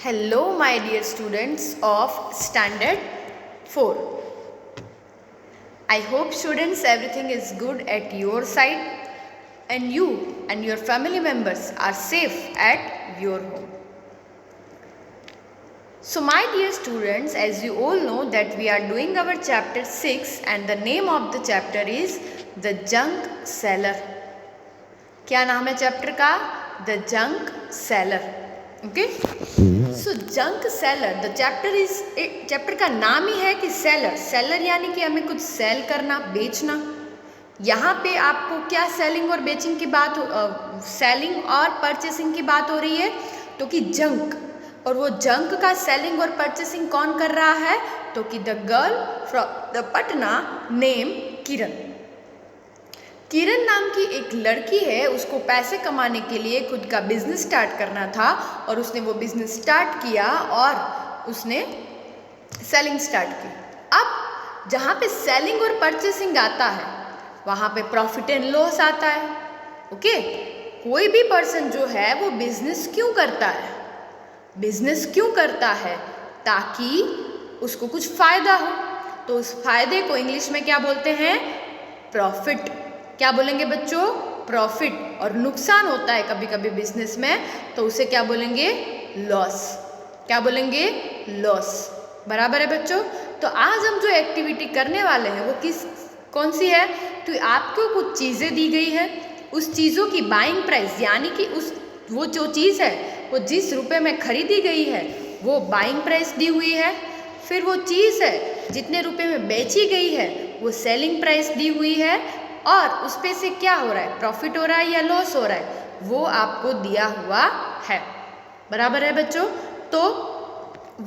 Hello my dear students of standard 4. I hope students everything is good at your side and you and your family members are safe at your home. So my dear students, as you all know that we are doing our chapter 6 and the name of the chapter is The Junk Seller. क्या नाम है chapter का? The junk seller. Okay, so junk seller the chapter का नाम ही है कि seller. Seller यानी कि हमें कुछ सेल करना, बेचना. यहाँ पे आपको क्या सेलिंग और बेचिंग की बात सेलिंग और परचेसिंग की बात हो रही है, तो कि जंक. और वो जंक का सेलिंग और परचेसिंग कौन कर रहा है? तो कि the girl from the Patna name Kiran. Kiran नाम की एक लड़की है, उसको पैसे कमाने के लिए खुद का बिजनेस स्टार्ट करना था और उसने वो बिजनेस स्टार्ट किया और उसने सेलिंग स्टार्ट की. अब जहाँ पे सेलिंग और परचेसिंग आता है वहाँ पे प्रॉफिट एंड लॉस आता है. ओके, कोई भी पर्सन जो है वो बिजनेस क्यों करता है? बिजनेस क्यों करता है? ताकि उसको कुछ फायदा हो. तो उस फायदे को इंग्लिश में क्या बोलते हैं? प्रॉफिट. क्या बोलेंगे बच्चों? प्रॉफिट. और नुकसान होता है कभी कभी बिजनेस में, तो उसे क्या बोलेंगे? लॉस. क्या बोलेंगे? लॉस. बराबर है बच्चों. तो आज हम जो एक्टिविटी करने वाले हैं वो कौन सी है? तो आपको कुछ चीज़ें दी गई है, उस चीज़ों की बाइंग प्राइस यानी कि वो जो चीज़ है वो जिस रुपए में खरीदी गई है वो बाइंग प्राइस दी हुई है. फिर वो चीज़ है जितने रुपए में बेची गई है वो सेलिंग प्राइस दी हुई है. और उस पे से क्या हो रहा है? प्रॉफिट हो रहा है या लॉस हो रहा है, वो आपको दिया हुआ है. बराबर है बच्चों. तो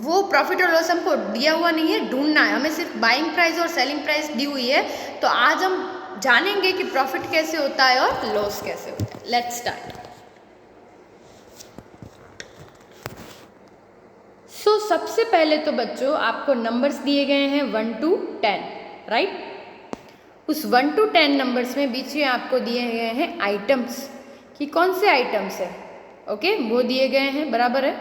वो प्रॉफिट और लॉस हमको दिया हुआ नहीं है, ढूंढना है. हमें सिर्फ बाइंग प्राइस और सेलिंग प्राइस दी हुई है. तो आज हम जानेंगे कि प्रॉफिट कैसे होता है और लॉस कैसे होता है. Let's start. सो सबसे पहले तो बच्चों आपको नंबर्स दिए गए हैं 1 to 10, राइट. उस 1 to 10 नंबर्स में बीच में आपको दिए गए हैं आइटम्स, कि कौन से आइटम्स है. ओके, वो दिए गए हैं. बराबर है.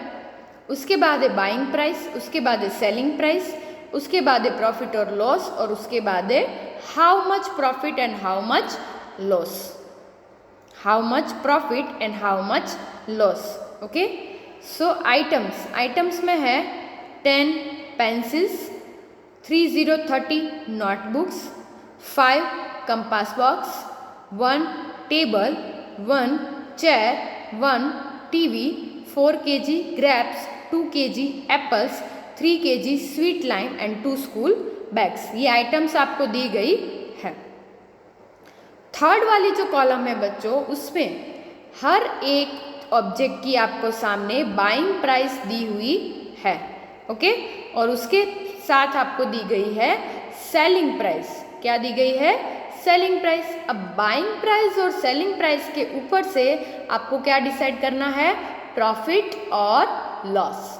उसके बाद है बाइंग प्राइस, उसके बाद है सेलिंग प्राइस, उसके बाद है प्रॉफिट और लॉस, और उसके बाद है how much profit and how much loss. How much profit and how much loss. Okay, so items में है 10 pencils, 30 notebooks, 5 compass box, 1 table, 1 chair, 1 TV, 4 kg grapes, 2 kg apples, 3 kg sweet lime and 2 school bags. ये items आपको दी गई है. Third वाली जो column है बच्चों, उसमें हर एक ऑब्जेक्ट की आपको सामने बाइंग प्राइस दी हुई है. ओके, और उसके साथ आपको दी गई है सेलिंग प्राइस. क्या दी गई है? Selling price. अब बाइंग प्राइस और सेलिंग प्राइस के ऊपर से आपको क्या डिसाइड करना है? प्रॉफिट और लॉस.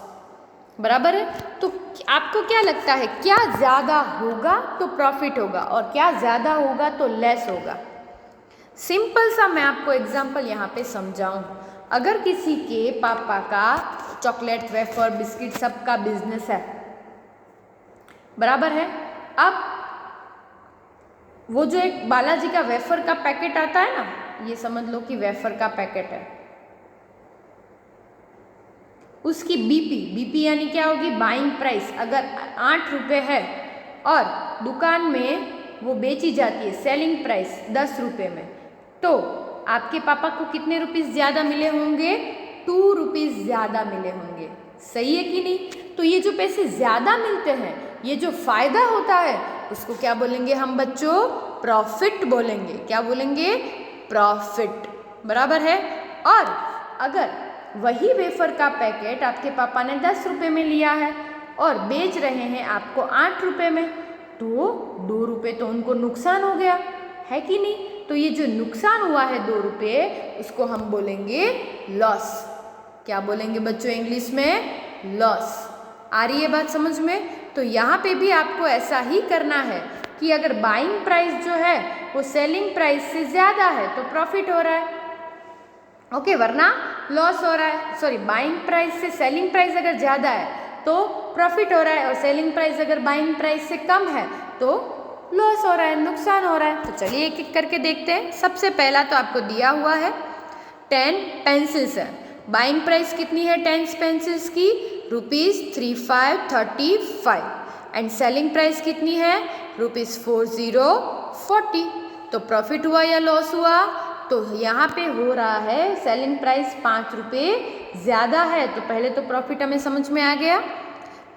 बराबर है. तो आपको क्या लगता है, क्या ज़्यादा होगा तो प्रॉफिट होगा और क्या ज़्यादा होगा तो लेस होगा? सिंपल सा मैं आपको एग्जाम्पल यहाँ पे समझाऊँ. अगर किसी के पापा का चॉकलेट, वेफर, बिस्किट सब का बिजनेस है, बराबर है. अब वो जो एक बालाजी का वेफर का पैकेट आता है ना, ये समझ लो कि वेफर का पैकेट है, उसकी बीपी यानी क्या होगी? Buying price. अगर 8 रुपये है और दुकान में वो बेची जाती है सेलिंग प्राइस 10 रुपये में, तो आपके पापा को कितने रुपीस ज़्यादा मिले होंगे? 2 रुपीस ज़्यादा मिले होंगे. सही है कि नहीं? तो ये जो पैसे ज़्यादा मिलते हैं, ये जो फायदा होता है, उसको क्या बोलेंगे हम बच्चों? प्रॉफिट बोलेंगे. क्या बोलेंगे? प्रॉफिट. बराबर है. और अगर वही वेफर का पैकेट आपके पापा ने 10 रुपये में लिया है और बेच रहे हैं आपको 8 रुपये में, तो 2 रुपये तो उनको नुकसान हो गया है कि नहीं? तो ये जो नुकसान हुआ है 2 रुपये, उसको हम बोलेंगे लॉस. क्या बोलेंगे बच्चों इंग्लिश में? लॉस. आ रही है बात समझ में? तो यहाँ पे भी आपको ऐसा ही करना है कि अगर बाइंग प्राइस जो है वो सेलिंग प्राइस से ज़्यादा है तो प्रॉफिट हो रहा है. ओके, वरना लॉस हो रहा है, सॉरी बाइंग प्राइस से सेलिंग प्राइस अगर ज़्यादा है तो प्रॉफिट हो रहा है, और सेलिंग प्राइस अगर बाइंग प्राइस से कम है तो लॉस हो रहा है, नुकसान हो रहा है। तो चलिए एक एक करके देखते हैं। सबसे पहला तो आपको दिया हुआ है 10 पेंसिल्स है। बाइंग प्राइस कितनी है 10 पेंसिल्स की? ₹3535 एंड सेलिंग प्राइस कितनी है? ₹4040। तो प्रॉफिट हुआ या लॉस हुआ? तो यहाँ पे हो रहा है सेलिंग प्राइस 5 रुपये ज़्यादा है, तो पहले तो प्रॉफिट हमें समझ में आ गया।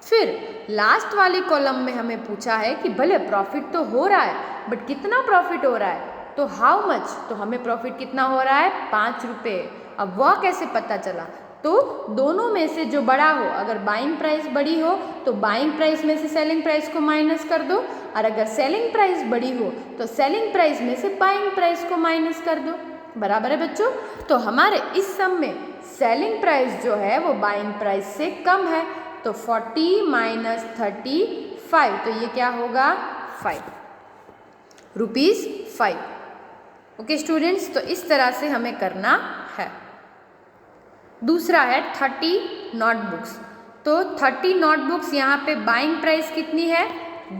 फिर लास्ट वाली कॉलम में हमें पूछा है कि भले प्रॉफिट तो हो रहा है बट कितना प्रॉफिट हो रहा है, तो हाउ मच, तो हमें प्रॉफिट कितना हो रहा है? 5 रुपये। अब वह कैसे पता चला? तो दोनों में से जो बड़ा हो, अगर बाइंग प्राइस बड़ी हो तो बाइंग प्राइस में से सेलिंग प्राइस को माइनस कर दो, और अगर सेलिंग प्राइस बड़ी हो तो सेलिंग प्राइस में से बाइंग प्राइस को माइनस कर दो। बराबर है बच्चों? तो हमारे इस सम में सेलिंग प्राइस जो है वो बाइंग प्राइस से कम है, तो 40 माइनस 35, तो ये क्या होगा? 5 रुपीज़ 5। ओके स्टूडेंट्स, तो इस तरह से हमें करना है। दूसरा है 30 नोटबुक्स। तो 30 नोटबुक्स, यहाँ पे बाइंग प्राइस कितनी है?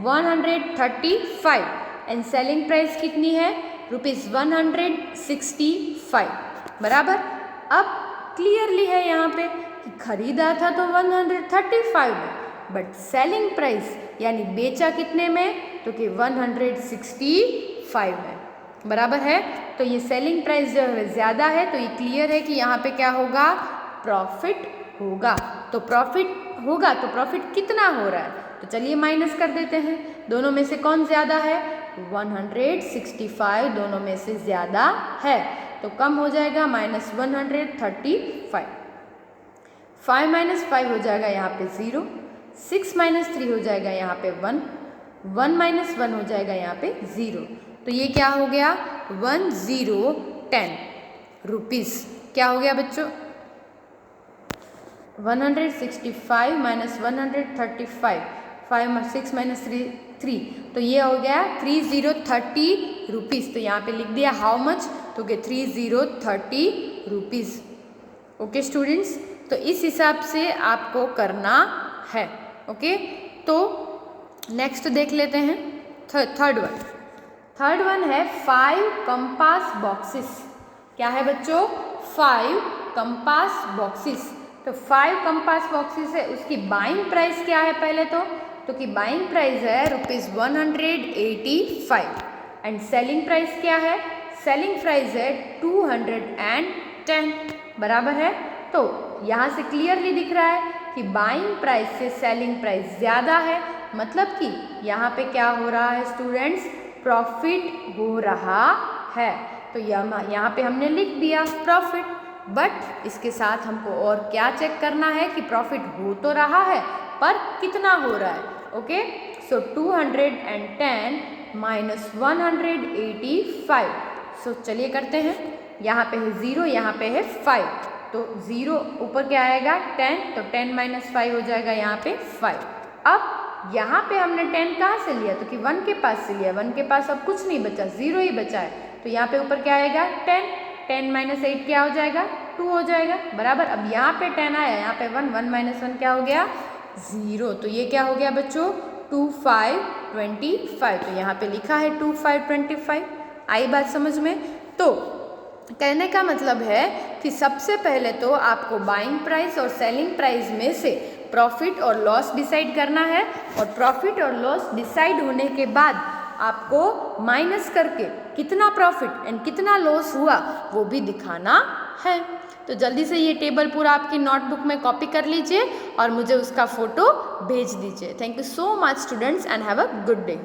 135 एंड सेलिंग प्राइस कितनी है? ₹165। बराबर। अब क्लियरली है यहाँ पे कि खरीदा था तो 135 में, बट सेलिंग प्राइस यानी बेचा कितने में? तो कि 165 में। बराबर है। तो ये सेलिंग प्राइस जो है ज़्यादा है, तो ये क्लियर है कि यहाँ पे क्या होगा? प्रॉफिट होगा। तो प्रॉफिट होगा तो प्रॉफिट कितना हो रहा है? तो चलिए माइनस कर देते हैं। दोनों में से कौन ज़्यादा है? 165 दोनों में से ज़्यादा है, तो कम हो जाएगा -135। 5 माइनस 5 हो जाएगा यहाँ पे 0, 6 माइनस 3 हो जाएगा यहाँ पे 1, 1 माइनस 1 हो जाएगा यहाँ पे 0। तो ये क्या हो गया? 1010 रुपीज़। क्या हो गया बच्चों? 165 माइनस 135, 6 माइनस 3, तो ये हो गया 3030 रुपीज़। तो यहाँ पे लिख दिया हाउ मच, तो कि 3030 रुपीज़। ओके स्टूडेंट्स, तो इस हिसाब से आपको करना है। ओके, तो नेक्स्ट देख लेते हैं थर्ड वन है 5 कंपास बॉक्सेस। क्या है बच्चों? 5 कंपास बॉक्सेस। तो 5 कंपास बॉक्सेस है, उसकी बाइंग प्राइस क्या है पहले तो कि बाइंग प्राइस है ₹185 एंड सेलिंग प्राइस क्या है? सेलिंग प्राइस है 210। बराबर है। तो यहाँ से क्लियरली दिख रहा है कि बाइंग प्राइस से सेलिंग प्राइस ज़्यादा है, मतलब कि यहाँ पे क्या हो रहा है स्टूडेंट्स? प्रॉफिट हो रहा है। तो यहाँ पे हमने लिख दिया प्रॉफिट, बट इसके साथ हमको और क्या चेक करना है कि प्रॉफिट हो तो रहा है पर कितना हो रहा है। ओके, सो 210 माइनस 185। सो चलिए करते हैं। यहाँ पे है 0, यहाँ पे है 5, तो 0 ऊपर क्या आएगा? 10, तो 10 माइनस 5 हो जाएगा यहाँ पे 5। अब यहाँ पे हमने 10 कहाँ से लिया? तो कि 1 के पास से लिया। 1 के पास अब कुछ नहीं बचा, 0 ही बचा है, तो यहाँ पे ऊपर क्या आएगा? 10, 10 माइनस 8 क्या हो जाएगा? 2 हो जाएगा। बराबर। अब यहाँ पे 10 आया, यहाँ पे 1, 1 माइनस 1 क्या हो गया? 0। तो ये क्या हो गया बच्चों? 2525। तो यहाँ पे लिखा है 2525। आई बात समझ में? तो कहने का मतलब है कि सबसे पहले तो आपको बाइंग प्राइस और सेलिंग प्राइस में से प्रॉफिट और लॉस डिसाइड करना है, और प्रॉफिट और लॉस डिसाइड होने के बाद आपको माइनस करके कितना प्रॉफिट एंड कितना लॉस हुआ वो भी दिखाना है। तो जल्दी से ये टेबल पूरा आपकी नोटबुक में कॉपी कर लीजिए और मुझे उसका फ़ोटो भेज दीजिए। Thank you so much students and have a good day.